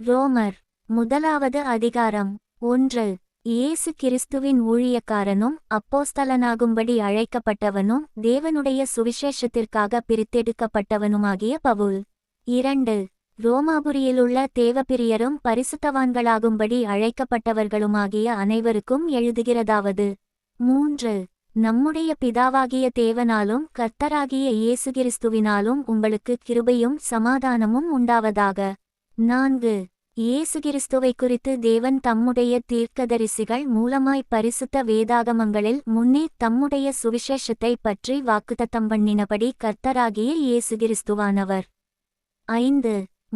ரோமர் முதலாவது அதிகாரம் 1. இயேசு கிறிஸ்துவின் ஊழியக்காரனும் அப்போஸ்தலனாகும்படி அழைக்கப்பட்டவனும் தேவனுடைய சுவிசேஷத்திற்காக பிரித்தெடுக்கப்பட்டவனுமாகிய பவுல். 2. ரோமாபுரியிலுள்ள தேவப்பிரியரும் பரிசுத்தவான்களாகும்படி அழைக்கப்பட்டவர்களுமாகிய அனைவருக்கும் எழுதுகிறதாவது. 3. நம்முடைய பிதாவாகிய தேவனாலும் கர்த்தராகிய இயேசு கிறிஸ்துவினாலும் உங்களுக்கு கிருபையும் சமாதானமும் உண்டாவதாக. 4. இயேசு கிறிஸ்துவை குறித்து தேவன் தம்முடைய தீர்க்கதரிசிகள் மூலமாய் பரிசுத்த வேதாகமங்களில் முன்னே தம்முடைய சுவிசேஷத்தை பற்றி வாக்குத்தத்தம் பண்ணினபடி கர்த்தராகிய இயேசு கிறிஸ்துவானவர். 5.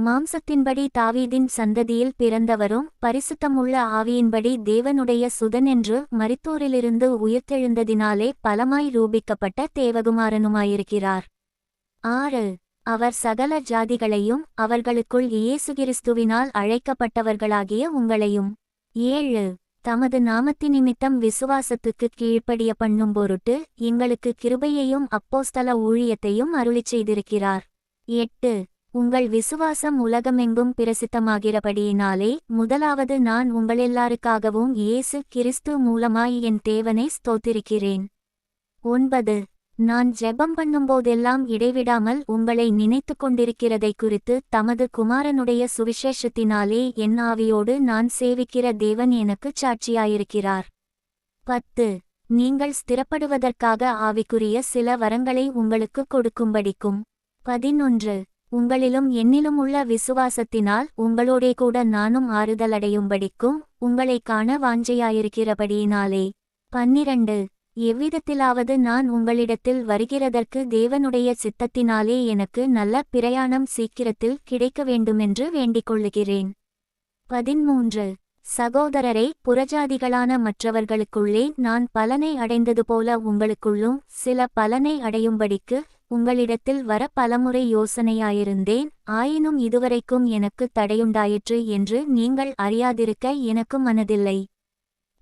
மாம்சத்தின்படி தாவீதின் சந்ததியில் பிறந்தவரும் பரிசுத்தமுள்ள ஆவியின்படி தேவனுடைய சுதனென்று மரித்தோரிலிருந்து உயிர்த்தெழுந்ததினாலே பலமாய் ரூபிக்கப்பட்ட தேவகுமாரனுமாயிருக்கிறார். 6. அவர் சகல ஜாதிகளையும் அவர்களுக்குள் இயேசு கிறிஸ்துவினால் அழைக்கப்பட்டவர்களாகிய உங்களையும். 7. தமது நாமத்தினிமித்தம் விசுவாசத்துக்கு கீழ்ப்படிய பண்ணும் பொருட்டு எங்களுக்கு கிருபையையும் அப்போஸ்தல ஊழியத்தையும் அருளிச் செய்திருக்கிறார். 8. உங்கள் விசுவாசம் உலகமெங்கும் பிரசித்தமாகிறபடியினாலே முதலாவது நான் உங்களெல்லாருக்காகவும் இயேசு கிறிஸ்து மூலமாய் என் தேவனை ஸ்தோத்திரிக்கிறேன். 9. நான் ஜெபம் பண்ணும்போதெல்லாம் இடைவிடாமல் உங்களை நினைத்து கொண்டிருக்கிறதை குறித்து தமது குமாரனுடைய சுவிசேஷத்தினாலே என் ஆவியோடு நான் சேவிக்கிற தேவன் எனக்குச் சாட்சியாயிருக்கிறார். 10. நீங்கள் ஸ்திரப்படுவதற்காக ஆவிக்குரிய சில வரங்களை உங்களுக்கு கொடுக்கும்படிக்கும். 11. உங்களிலும் என்னிலும் உள்ள விசுவாசத்தினால் உங்களோடே கூட நானும் ஆறுதலடையும்படிக்கும் உங்களைக் காண வாஞ்சையாயிருக்கிறபடியினாலே. 12. எவ்விதத்திலாவது நான் உங்களிடத்தில் வருகிறதற்கு தேவனுடைய சித்தத்தினாலே எனக்கு நல்ல பிரயாணம் சீக்கிரத்தில் கிடைக்க வேண்டுமென்று வேண்டிக்கொள்ளுகிறேன். 13. சகோதரரே, புறஜாதிகளான மற்றவர்களுக்குள்ளே நான் பலனை அடைந்தது போல உங்களுக்குள்ளும் சில பலனை அடையும்படிக்கு உங்களிடத்தில் வர பலமுறை யோசனையாயிருந்தேன். ஆயினும் இதுவரைக்கும் எனக்கு தடையுண்டாயிற்று என்று நீங்கள் அறியாதிருக்க எனக்கு மனதில்லை.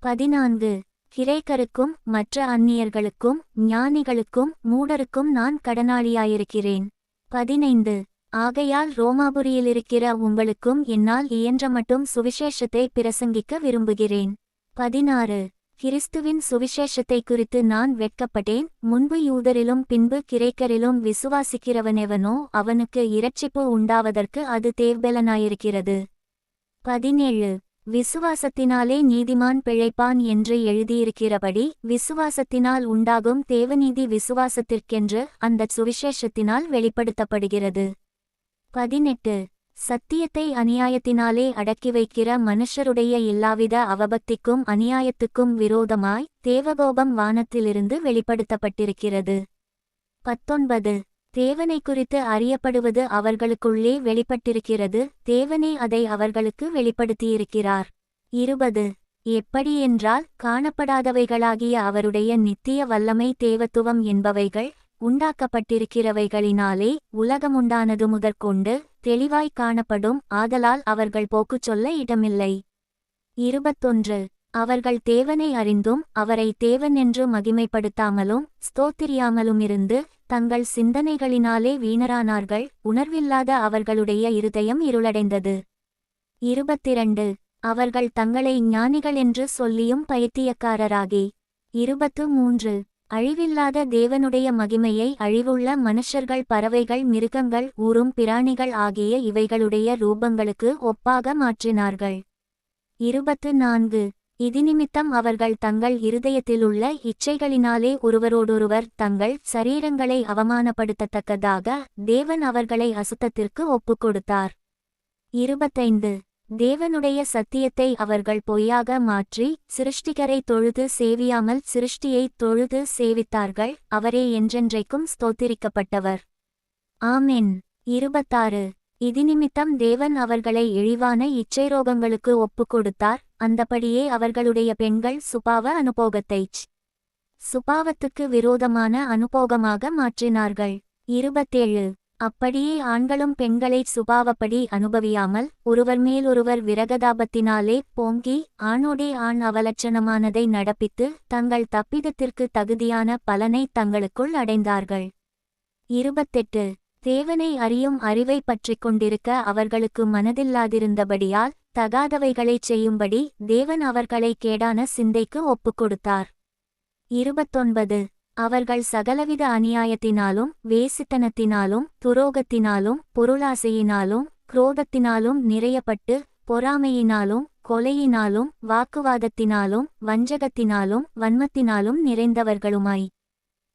14. கிரேக்கருக்கும் மற்ற அந்நியர்களுக்கும் ஞானிகளுக்கும் மூடருக்கும் நான் கடனாளியாயிருக்கிறேன். 15. ஆகையால் ரோமாபுரியிலிருக்கிற உங்களுக்கும் என்னால் இயன்றமட்டும் சுவிசேஷத்தை பிரசங்கிக்க விரும்புகிறேன். 16. கிறிஸ்துவின் சுவிசேஷத்தை குறித்து நான் வெட்கப்பட்டேன். முன்பு யூதரிலும் பின்பு கிரேக்கரிலும் விசுவாசிக்கிறவனெவனோ அவனுக்கு இரட்சிப்பு உண்டாவதற்கு அது தேவபலனாயிருக்கிறது. 17. விசுவாசத்தினாலே நீதிமான் பிழைப்பான் என்று எழுதியிருக்கிறபடி விசுவாசத்தினால் உண்டாகும் தேவநீதி விசுவாசத்திற்கென்று அந்த சுவிசேஷத்தினால் வெளிப்படுத்தப்படுகிறது. 18. சத்தியத்தை அநியாயத்தினாலே அடக்கி வைக்கிற மனுஷருடைய எல்லாவித அவபக்திக்கும் அநியாயத்துக்கும் விரோதமாய் தேவகோபம் வானத்திலிருந்து வெளிப்படுத்தப்பட்டிருக்கிறது. 19. தேவனை குறித்து அறியப்படுவது அவர்களுக்குள்ளே வெளிப்பட்டிருக்கிறது, தேவனே அதை அவர்களுக்கு வெளிப்படுத்தியிருக்கிறார். 20. எப்படியென்றால் காணப்படாதவைகளாகிய அவருடைய நித்திய வல்லமை தேவத்துவம் என்பவைகள் உண்டாக்கப்பட்டிருக்கிறவைகளினாலே உலகமுண்டானது முதற்கொண்டு தெளிவாய் காணப்படும், ஆதலால் அவர்கள் போக்குச் சொல்ல இடமில்லை. 21. அவர்கள் தேவனை அறிந்தும் அவரை தேவன் என்று மகிமைப்படுத்தாமலும் ஸ்தோத்திரியாமலுமிருந்து தங்கள் சிந்தனைகளினாலே வீணரானார்கள், உணர்வில்லாத அவர்களுடைய இருதயம் இருளடைந்தது. 22. அவர்கள் தங்களை ஞானிகள் என்று சொல்லியும் பைத்தியக்காரராகி. 23. அழிவில்லாத தேவனுடைய மகிமையை அழிவுள்ள மனுஷர்கள் பறவைகள் மிருகங்கள் ஊரும் பிராணிகள் ஆகிய இவைகளுடைய ரூபங்களுக்கு ஒப்பாக மாற்றினார்கள். 24. இதினிமித்தம் அவர்கள் தங்கள் இருதயத்திலுள்ள இச்சைகளினாலே ஒருவரோடொருவர் தங்கள் சரீரங்களை அவமானப்படுத்தத்தக்கதாக தேவன் அவர்களை அசுத்தத்திற்கு ஒப்புக்கொடுத்தார். 25. தேவனுடைய சத்தியத்தை அவர்கள் பொய்யாக மாற்றி சிருஷ்டிகரை தொழுது சேவியாமல் சிருஷ்டியை தொழுது சேவித்தார்கள், அவரே என்றென்றைக்கும் ஸ்தோத்திரிக்கப்பட்டவர். ஆமென். 26. இதினிமித்தம் தேவன் அவர்களை இழிவான இச்சைரோகங்களுக்கு ஒப்புக்கொடுத்தார், அந்தபடியே அவர்களுடைய பெண்கள் சுபாவ அனுபோகத்தைச் சுபாவத்துக்கு விரோதமான அனுபோகமாக மாற்றினார்கள். 27. அப்படியே ஆண்களும் பெண்களைச் சுபாவப்படி அனுபவியாமல் ஒருவர் மேலொருவர் விரகதாபத்தினாலே போங்கி ஆணோடே ஆண் அவலட்சணமானதை நடப்பித்து தங்கள் தப்பிதத்திற்கு தகுதியான பலனை தங்களுக்குள் அடைந்தார்கள். 28. தேவனை அறியும் அறிவை பற்றிக் கொண்டிருக்க அவர்களுக்கு மனதில்லாதிருந்தபடியால் தகாதவைகளைச் செய்யும்படி தேவன் அவர்களை கேடான சிந்தைக்கு ஒப்புக்கொடுத்தார். 29 அவர்கள் சகலவித அநியாயத்தினாலும் வேசித்தனத்தினாலும் துரோகத்தினாலும் பொருளாசையினாலும் குரோதத்தினாலும் நிறையப்பட்டு பொறாமையினாலும் கொலையினாலும் வாக்குவாதத்தினாலும் வஞ்சகத்தினாலும் வன்மத்தினாலும் நிறைந்தவர்களுமாய்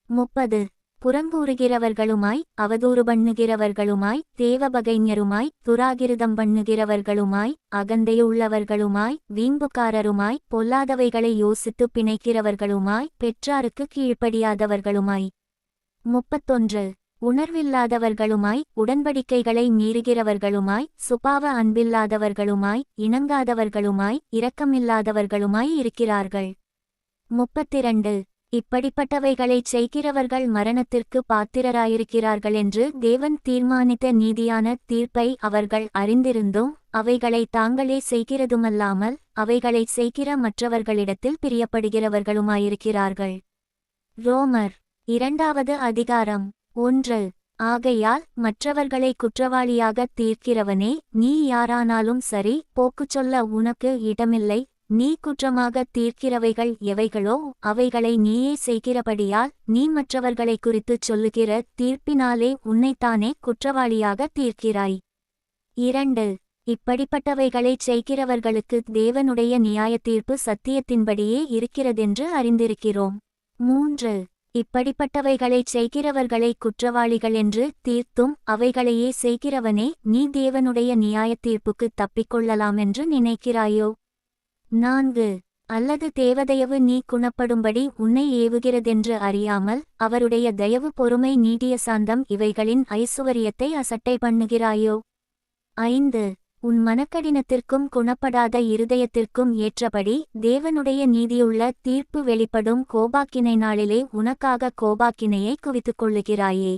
30 புறங்கூறுகிறவர்களுமாய் அவதூறு பண்ணுகிறவர்களுமாய் தேவபகைஞருமாய் துராகிருதம் பண்ணுகிறவர்களுமாய் அகந்தையுள்ளவர்களுமாய் வீம்புக்காரருமாய் பொல்லாதவைகளை யோசித்து பிணைக்கிறவர்களுமாய் பெற்றாருக்கு கீழ்ப்படியாதவர்களுமாய் 31 உணர்வில்லாதவர்களுமாய் உடன்படிக்கைகளை மீறுகிறவர்களுமாய் சுபாவ அன்பில்லாதவர்களுமாய் இணங்காதவர்களுமாய் இரக்கமில்லாதவர்களுமாய் இருக்கிறார்கள். 32 இப்படிப்பட்டவைகளைச் செய்கிறவர்கள் மரணத்திற்கு பாத்திரராயிருக்கிறார்கள் என்று தேவன் தீர்மானித்த நீதியான தீர்ப்பை அவர்கள் அறிந்திருந்தும் அவைகளை தாங்களே செய்கிறதுமல்லாமல் அவைகளைச் செய்கிற மற்றவர்களிடத்தில் பிரியப்படுகிறவர்களுமாயிருக்கிறார்கள். ரோமர் 2வது அதிகாரம் 1 ஆகையால் மற்றவர்களை குற்றவாளியாக தீர்க்கிறவனே, நீ யாரானாலும் சரி, போக்குச் சொல்ல உனக்கு இடமில்லை. நீ குற்றமாக தீர்க்கிறவைகள் எவைகளோ அவைகளை நீயே செய்கிறபடியால் நீ மற்றவர்களை குறித்துச் சொல்லுகிற தீர்ப்பினாலே உன்னைத்தானே குற்றவாளியாக தீர்க்கிறாய். 2 இப்படிப்பட்டவைகளைச் செய்கிறவர்களுக்கு தேவனுடைய நியாயத்தீர்ப்பு சத்தியத்தின்படியே இருக்கிறதென்று அறிந்திருக்கிறோம். 3 இப்படிப்பட்டவைகளைச் செய்கிறவர்களை குற்றவாளிகள் என்று தீர்த்தும் அவைகளையே செய்கிறவனே, நீ தேவனுடைய நியாயத்தீர்ப்புக்கு தப்பிக்கொள்ளலாமென்று நினைக்கிறாயோ? 4 அல்லது தேவதயவு நீ குணப்படும்படி உன்னை ஏவுகிறதென்று அறியாமல் அவருடைய தயவு பொறுமை நீடிய சாந்தம் இவைகளின் ஐசுவரியத்தை அசட்டை பண்ணுகிறாயோ? 5 உன் மனக்கடினத்திற்கும் குணப்படாத இருதயத்திற்கும் ஏற்றபடி தேவனுடைய நீதியுள்ள தீர்ப்பு வெளிப்படும் கோபாக்கினை நாளிலே உனக்காக கோபாக்கினையை குவித்துக் கொள்ளுகிறாயே.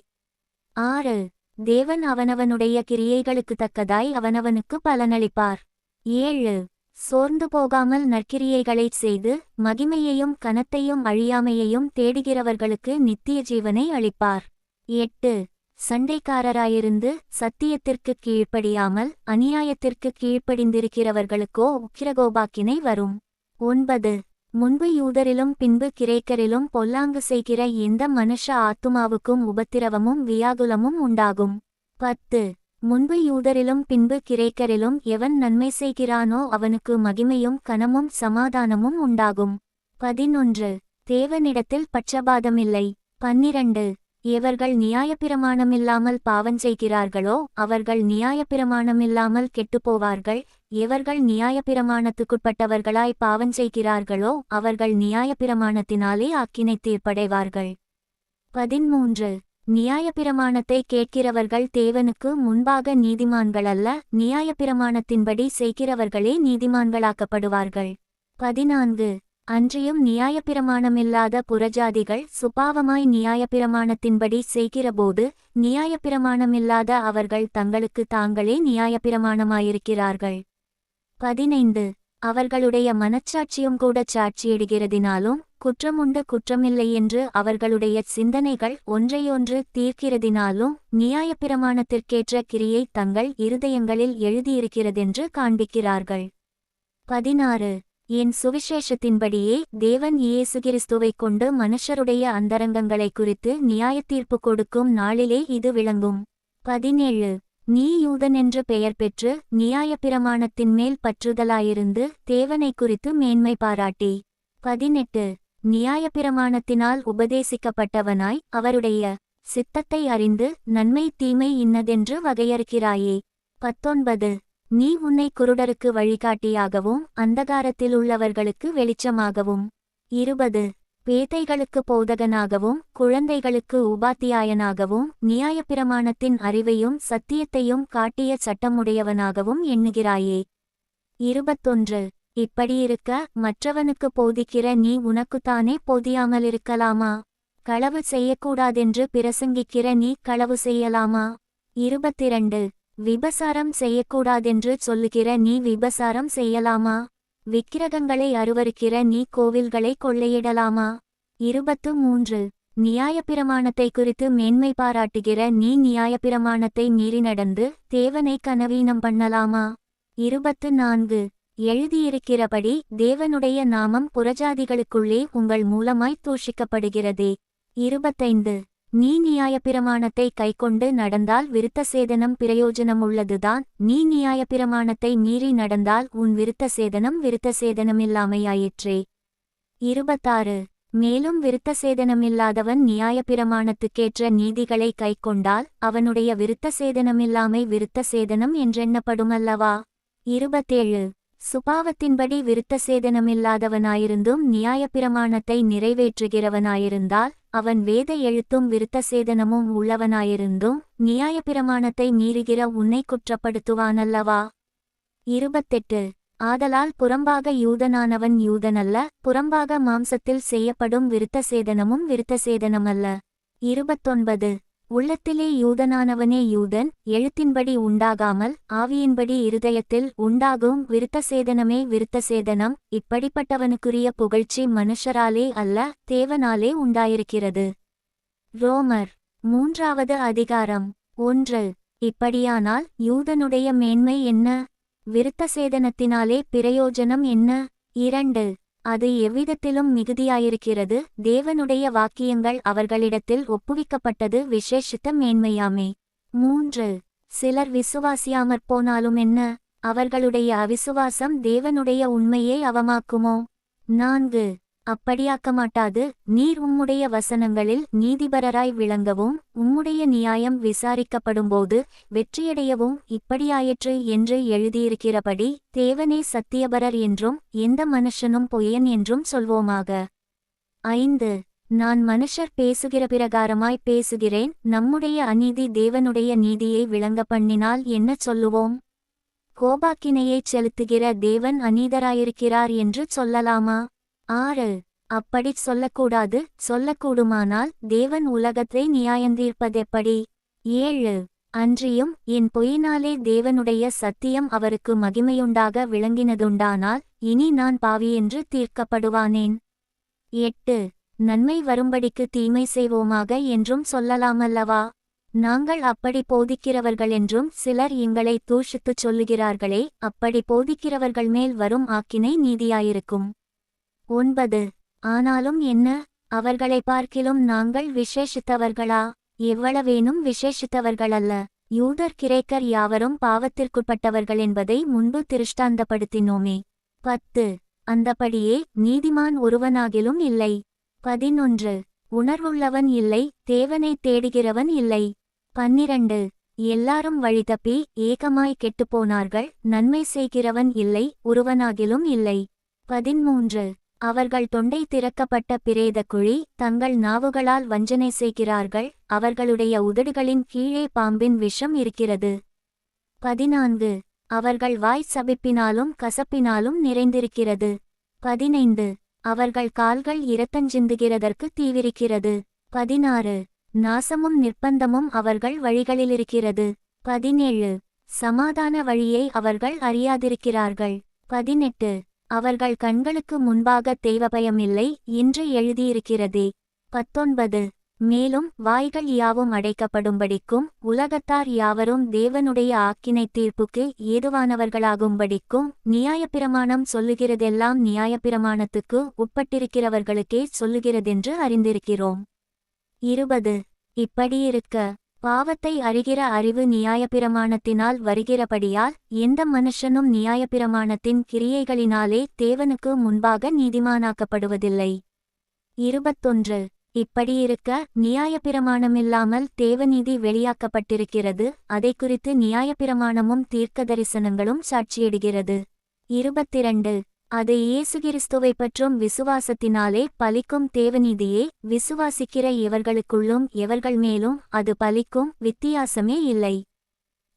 6 தேவன் அவனவனுடைய கிரியைகளுக்கு தக்கதாய் அவனவனுக்கு பலனளிப்பார். 7 சோர்ந்து போகாமல் நற்கிரியைகளைச் செய்து மகிமையையும் கனத்தையும் அழியாமையையும் தேடுகிறவர்களுக்கு நித்திய ஜீவனை அளிப்பார். 8 சண்டைக்காரராயிருந்து சத்தியத்திற்கு கீழ்ப்படியாமல் அநியாயத்திற்கு கீழ்ப்படிந்திருக்கிறவர்களுக்கோ உக்கிரகோபாக்கினை வரும். 9 முன்பு யூதரிலும் பின்பு கிரேக்கரிலும் பொல்லாங்கு செய்கிற எந்த மனுஷ ஆத்துமாவுக்கும் உபத்திரவமும் வியாகுலமும் உண்டாகும். 10 முன்பு யூதரிலும் பின்பு கிரேக்கரிலும் எவன் நன்மை செய்கிறானோ அவனுக்கு மகிமையும் கனமும் சமாதானமும் உண்டாகும். 11 தேவனிடத்தில் பட்சபாதமில்லை. 12 எவர்கள் நியாயப்பிரமாணமில்லாமல் பாவஞ்செய்கிறார்களோ அவர்கள் நியாயப்பிரமாணமில்லாமல் கெட்டுப்போவார்கள். எவர்கள் நியாயப்பிரமாணத்துக்குட்பட்டவர்களாய் பாவஞ்செய்கிறார்களோ அவர்கள் நியாயப்பிரமாணத்தினாலே ஆக்கினை தீர்ப்படைவார்கள். 13 நியாயப்பிரமாணத்தை கேட்கிறவர்கள் தேவனுக்கு முன்பாக நீதிமான்களல்ல, நியாயப்பிரமாணத்தின்படி செய்கிறவர்களே நீதிமான்களாக்கப்படுவார்கள். 14 அன்றியும் நியாயப்பிரமாணமில்லாத புறஜாதிகள் சுபாவமாய் நியாயப்பிரமாணத்தின்படி செய்கிறபோது நியாயப்பிரமாணமில்லாத அவர்கள் தங்களுக்கு தாங்களே நியாயப்பிரமாணமாயிருக்கிறார்கள். 15 அவர்களுடைய மனச்சாட்சியும் கூட சாட்சியிடுகிறதினாலும் குற்றமுண்டு குற்றமில்லை என்று அவர்களுடைய சிந்தனைகள் ஒன்றையொன்று தீர்க்கிறதினாலும் நியாயப்பிரமாணத்திற்கேற்ற கிரியை தங்கள் இருதயங்களில் எழுதியிருக்கிறதென்று காண்பிக்கிறார்கள். 16 என் சுவிசேஷத்தின்படியே தேவன் இயேசு கிறிஸ்துவைக் கொண்டு மனுஷருடைய அந்தரங்கங்களை குறித்து நியாயத்தீர்ப்பு கொடுக்கும் நாளிலே இது விளங்கும். 17 நீ யூதன் என்று பெயர் பெற்று நியாயப்பிரமாணத்தின் மேல் பற்றுதலாயிருந்து தேவனை குறித்து மேன்மை பாராட்டி 18 நியாயப்பிரமாணத்தினால் உபதேசிக்கப்பட்டவனாய் அவருடைய சித்தத்தை அறிந்து நன்மை தீமை இன்னதென்று வகையறுக்கிறாயே. 19 நீ உன்னை குருடருக்கு வழிகாட்டியாகவும் அந்தகாரத்திலுள்ளவர்களுக்கு வெளிச்சமாகவும் 20 பேதைகளுக்கு போதகனாகவும் குழந்தைகளுக்கு உபாத்தியாயனாகவும் நியாயப்பிரமாணத்தின் அறிவையும் சத்தியத்தையும் காட்டிய சட்டமுடையவனாகவும் எண்ணுகிறாயே. 21 இப்படியிருக்க மற்றவனுக்கு போதிக்கிற நீ உனக்குத்தானே போதியாமலிருக்கலாமா? களவு செய்யக்கூடாதென்று பிரசங்கிக்கிற நீ களவு செய்யலாமா? 22 விபசாரம் செய்யக்கூடாதென்று சொல்லுகிற நீ விபசாரம் செய்யலாமா? விக்கிரகங்களை அருவருக்கிற நீ கோவில்களை கொள்ளையிடலாமா? 23 நியாயப்பிரமாணத்தை குறித்து மேன்மை பாராட்டுகிற நீ நியாயப்பிரமாணத்தை மீறி நடந்து தேவனை கனவீனம் பண்ணலாமா? 24 எழுதியிருக்கிறபடி தேவனுடைய நாமம் புறஜாதிகளுக்குள்ளே உங்கள் மூலமாய் தூஷிக்கப்படுகிறதே. 25 நீ நியாயப்பிரமாணத்தை கைக்கொண்டு நடந்தால் விருத்தசேதனம் பிரயோஜனமுள்ளதுதான். நீ நியாயப்பிரமாணத்தை மீறி நடந்தால் உன் விருத்தசேதனம் விருத்தசேதனமில்லாமையாயிற்றே. 26 மேலும் விருத்தசேதனமில்லாதவன் நியாயப்பிரமாணத்துக்கேற்ற நீதிகளை கைக்கொண்டால் அவனுடைய விருத்தசேதனமில்லாமை விருத்தசேதனம் என்றெண்ணப்படுமல்லவா? 27 சுபாவத்தின்படி விருத்தசேதனமில்லாதவனாயிருந்தும் நியாயப்பிரமாணத்தை நிறைவேற்றுகிறவனாயிருந்தால் அவன் வேத எழுத்தும் விருத்தசேதனமும் உள்ளவனாயிருந்தும் நியாயப்பிரமாணத்தை மீறுகிற உன்னை குற்றப்படுத்துவானல்லவா? 28 ஆதலால் புறம்பாக யூதனானவன் யூதனல்ல, புறம்பாக மாம்சத்தில் செய்யப்படும் விருத்தசேதனமும் விருத்தசேதனமல்ல. 29 உள்ளத்திலே யூதனானவனே யூதன், எழுத்தின்படி உண்டாகாமல் ஆவியின்படி இருதயத்தில் உண்டாகும் விருத்தசேதனமே விருத்தசேதனம். இப்படிப்பட்டவனுக்குரிய புகழ்ச்சி மனுஷராலே அல்ல, தேவனாலே உண்டாயிருக்கிறது. ரோமர் 3வது அதிகாரம் 1 இப்படியானால் யூதனுடைய மேன்மை என்ன? விருத்தசேதனத்தினாலே பிரயோஜனம் என்ன? 2 அது எவ்விதத்திலும் மிகுதியாயிருக்கிறது. தேவனுடைய வாக்கியங்கள் அவர்களிடத்தில் ஒப்புவிக்கப்பட்டது விசேஷித்த மேன்மையாமே. 3 சிலர் விசுவாசியாமற் போனாலும் என்ன? அவர்களுடைய அவிசுவாசம் தேவனுடைய உண்மையை அவமாக்குமோ? 4 அப்படியாக்கமாட்டாது. நீர் உம்முடைய வசனங்களில் நீதிபரராய் விளங்கவும் உம்முடைய நியாயம் விசாரிக்கப்படும்போது வெற்றியடையவும் இப்படியாயிற்று என்று எழுதியிருக்கிறபடி தேவனே சத்தியபரர் என்றும் எந்த மனுஷனும் பொய்யன் என்றும் சொல்வோமாக. 5 நான் மனுஷர் பேசுகிற பிரகாரமாய் பேசுகிறேன். நம்முடைய அநீதி தேவனுடைய நீதியை விளங்க பண்ணினால் என்ன சொல்லுவோம்? கோபாக்கினையைச் செலுத்துகிற தேவன் அநீதராயிருக்கிறார் என்று சொல்லலாமா? 6 அப்படிச் சொல்லக்கூடாது. சொல்லக்கூடுமானால் தேவன் உலகத்தை நியாயந்தீர்ப்பதெப்படி? 7 அன்றியும் என் பொய்யினாலே தேவனுடைய சத்தியம் அவருக்கு மகிமையுண்டாக விளங்கினதுண்டானால் இனி நான் பாவியென்று தீர்க்கப்படுவானேன். 8 நன்மை வரும்படிக்கு தீமை செய்வோமாக என்றும் சொல்லலாமல்லவா? நாங்கள் அப்படி போதிக்கிறவர்களென்றும் சிலர் எங்களை தூஷித்துச் சொல்லுகிறார்களே, அப்படி போதிக்கிறவர்கள் மேல் வரும் ஆக்கினை நீதியாயிருக்கும். 9 ஆனாலும் என்ன? அவர்களை பார்க்கிலும் நாங்கள் விசேஷித்தவர்களா? எவ்வளவேனும் விசேஷித்தவர்களல்ல. யூதர் கிரேக்கர் யாவரும் பாவத்திற்குட்பட்டவர்கள் என்பதை முன்பு திருஷ்டாந்தப்படுத்தினோமே. 10 அந்தபடியே நீதிமான் ஒருவனாகிலும் இல்லை. 11 உணர்வுள்ளவன் இல்லை, தேவனை தேடுகிறவன் இல்லை. 12 எல்லாரும் வழிதப்பி ஏகமாய் கெட்டுப்போனார்கள், நன்மை செய்கிறவன் இல்லை, ஒருவனாகிலும் இல்லை. 13 அவர்கள் தொண்டை திறக்கப்பட்ட பிரேத குழி, தங்கள் நாவுகளால் வஞ்சனை செய்கிறார்கள், அவர்களுடைய உதடுகளின் கீழே பாம்பின் விஷம் இருக்கிறது. 14 அவர்கள் வாய் சபிப்பினாலும் கசப்பினாலும் நிறைந்திருக்கிறது. 15 அவர்கள் கால்கள் இரத்தஞ்சிந்துகிறதற்கு தீவிரிக்கிறது. 16 நாசமும் நிர்பந்தமும் அவர்கள் வழிகளிலிருக்கிறது. 17 சமாதான வழியை அவர்கள் அறியாதிருக்கிறார்கள். 18 அவர்கள் கண்களுக்கு முன்பாக தெய்வபயமில்லை என்று எழுதியிருக்கிறதே. 19 மேலும் வாய்கள் யாவும் அடைக்கப்படும்படிக்கும் உலகத்தார் யாவரும் தேவனுடைய ஆக்கினை தீர்ப்புக்கு ஏதுவானவர்களாகும்படிக்கும் நியாயப்பிரமாணம் சொல்லுகிறதெல்லாம் நியாயப்பிரமாணத்துக்கு உட்பட்டிருக்கிறவர்களுக்கே சொல்லுகிறதென்று அறிந்திருக்கிறோம். 20 இப்படியிருக்க பாவத்தை அறிகிற அறிவு நியாயப்பிரமாணத்தினால் வருகிறபடியால் எந்த மனுஷனும் நியாயப்பிரமாணத்தின் கிரியைகளினாலே தேவனுக்கு முன்பாக நீதிமானாக்கப்படுவதில்லை. 21 இப்படியிருக்க நியாயப்பிரமாணமில்லாமல் தேவநீதி வெளியாக்கப்பட்டிருக்கிறது, அதை குறித்து நியாயப்பிரமாணமும் தீர்க்கதரிசனங்களும் சாட்சியிடுகிறது. 22 அது இயேசு கிறிஸ்துவை பற்றும் விசுவாசத்தினாலே பலிக்கும் தேவநீதியே, விசுவாசிக்கிற எவர்களுக்குள்ளும் எவர்கள் மேலும் அது பலிக்கும், வித்தியாசமே இல்லை.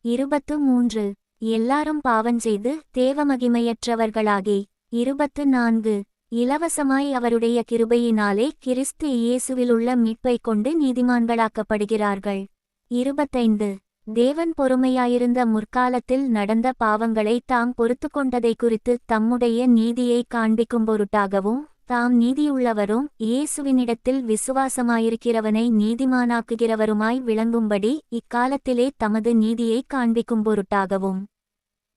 23 எல்லாரும் பாவஞ்செய்து தேவமகிமையற்றவர்களாகி. 24 இலவசமாய் அவருடைய கிருபையினாலே கிறிஸ்து இயேசுவிலுள்ள மீட்பைக் கொண்டு நீதிமான்களாக்கப்படுகிறார்கள். 25 தேவன் பொறுமையாயிருந்த முற்காலத்தில் நடந்த பாவங்களை தாம் பொறுத்துக்கொண்டதை குறித்து தம்முடைய நீதியை காண்பிக்கும் பொருட்டாகவும் தாம் நீதியுள்ளவரும் இயேசுவினிடத்தில் விசுவாசமாயிருக்கிறவனை நீதிமானாக்குகிறவருமாய் விளங்கும்படி இக்காலத்திலே தமது நீதியை காண்பிக்கும் பொருட்டாகவும்.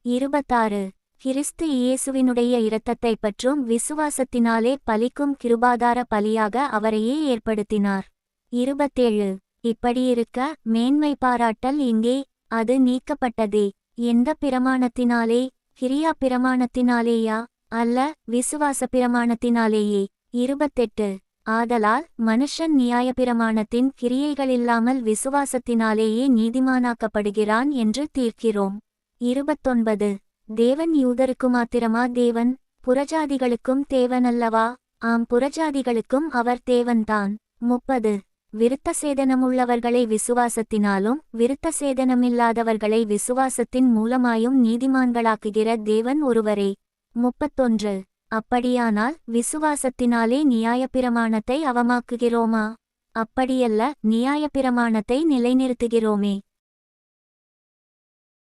26. கிறிஸ்து இயேசுவினுடைய இரத்தத்தைப் பற்றும் விசுவாசத்தினாலே பலிக்கும் கிருபாதார பலியாக அவரையே ஏற்படுத்தினார். 27. இப்படியிருக்க மேன்மை பாராட்டல் எங்கே? அது நீக்கப்பட்டதே. எந்த பிரமாணத்தினாலே? கிரியா பிரமாணத்தினாலேயா? அல்ல, விசுவாச பிரமாணத்தினாலேயே. 28. ஆதலால் மனுஷன் நியாயப்பிரமாணத்தின் கிரியைகளில்லாமல் விசுவாசத்தினாலேயே நீதிமானாக்கப்படுகிறான் என்று தீர்க்கிறோம். 29. தேவன் யூதருக்கு மாத்திரமா தேவன்? புறஜாதிகளுக்கும் தேவனல்லவா? ஆம், புறஜாதிகளுக்கும் அவர் தேவன்தான். 30. விருத்த சேதனமுள்ளவர்களை விசுவாசத்தினாலும் விருத்த சேதனமில்லாதவர்களை விசுவாசத்தின் மூலமாயும் நீதிமான்களாக்குகிற தேவன் ஒருவரே. 31. அப்படியானால் விசுவாசத்தினாலே நியாயப்பிரமாணத்தை அவமாக்குகிறோமா? அப்படியல்ல, நியாயப்பிரமாணத்தை நிலைநிறுத்துகிறோமே.